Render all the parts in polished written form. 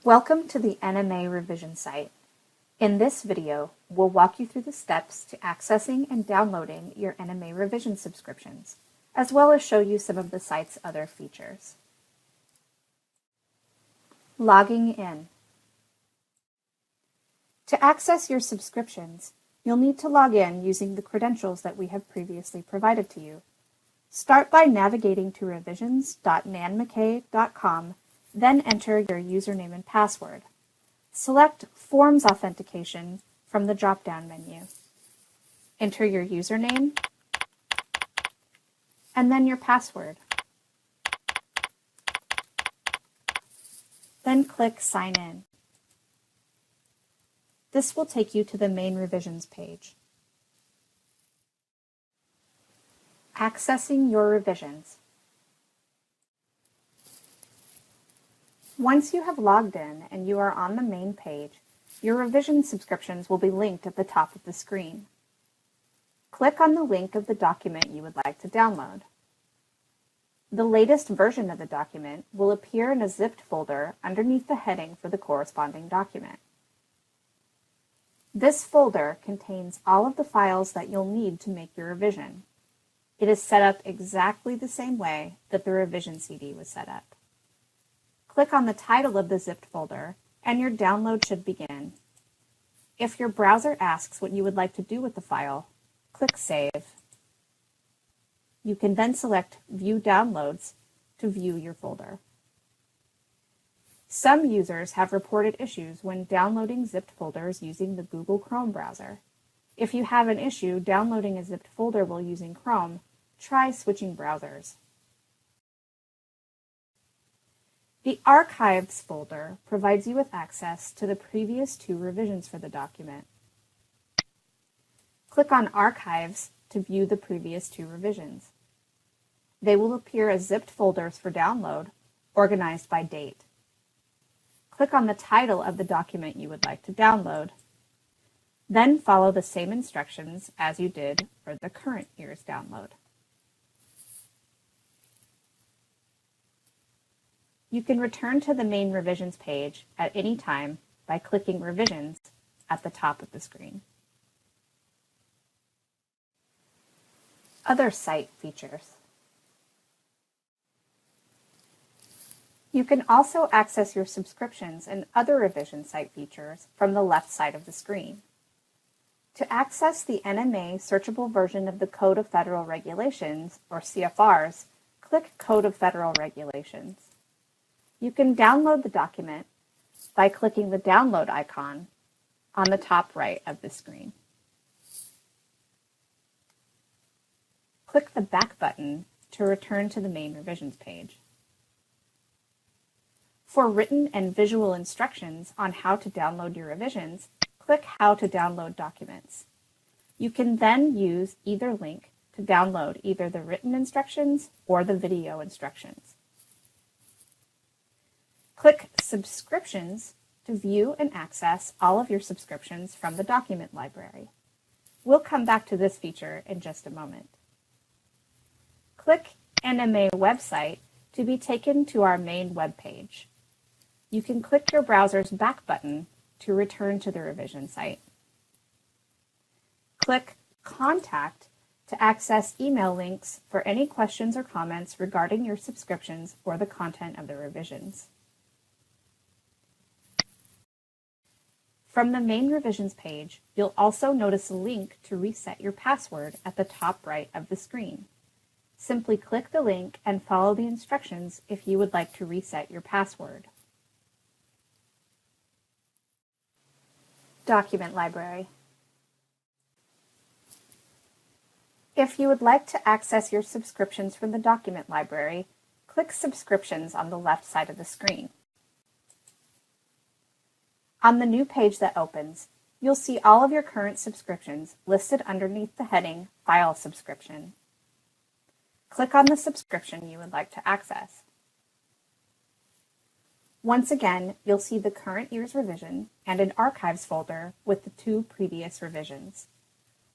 Welcome to the NMA revision site. In this video, we'll walk you through the steps to accessing and downloading your NMA revision subscriptions, as well as show you some of the site's other features. Logging in. To access your subscriptions, you'll need to log in using the credentials that we have previously provided to you. Start by navigating to revisions.nanmckay.com, then enter your username and password. Select Forms Authentication from the drop-down menu. Enter your username and then your password. Then click Sign In. This will take you to the main revisions page. Accessing your revisions. Once you have logged in and you are on the main page, your revision subscriptions will be linked at the top of the screen. Click on the link of the document you would like to download. The latest version of the document will appear in a zipped folder underneath the heading for the corresponding document. This folder contains all of the files that you'll need to make your revision. It is set up exactly the same way that the revision CD was set up. Click on the title of the zipped folder and your download should begin. If your browser asks what you would like to do with the file, click Save. You can then select View Downloads to view your folder. Some users have reported issues when downloading zipped folders using the Google Chrome browser. If you have an issue downloading a zipped folder while using Chrome, try switching browsers. The Archives folder provides you with access to the previous 2 revisions for the document. Click on Archives to view the previous 2 revisions. They will appear as zipped folders for download, organized by date. Click on the title of the document you would like to download. Then follow the same instructions as you did for the current year's download. You can return to the main revisions page at any time by clicking Revisions at the top of the screen. Other site features. You can also access your subscriptions and other revision site features from the left side of the screen. To access the NMA searchable version of the Code of Federal Regulations, or CFRs, click Code of Federal Regulations. You can download the document by clicking the download icon on the top right of the screen. Click the back button to return to the main revisions page. For written and visual instructions on how to download your revisions, click How to Download Documents. You can then use either link to download either the written instructions or the video instructions. Click Subscriptions to view and access all of your subscriptions from the document library. We'll come back to this feature in just a moment. Click NMA website to be taken to our main web page. You can click your browser's back button to return to the revision site. Click Contact to access email links for any questions or comments regarding your subscriptions or the content of the revisions. From the main revisions page, you'll also notice a link to reset your password at the top right of the screen. Simply click the link and follow the instructions if you would like to reset your password. Document Library. If you would like to access your subscriptions from the document library, click Subscriptions on the left side of the screen. On the new page that opens, you'll see all of your current subscriptions listed underneath the heading File Subscription. Click on the subscription you would like to access. Once again, you'll see the current year's revision and an archives folder with the 2 previous revisions.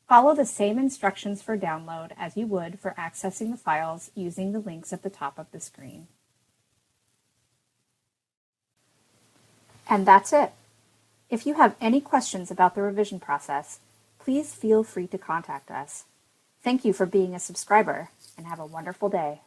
Follow the same instructions for download as you would for accessing the files using the links at the top of the screen. And that's it. If you have any questions about the revision process, please feel free to contact us. Thank you for being a subscriber, and have a wonderful day.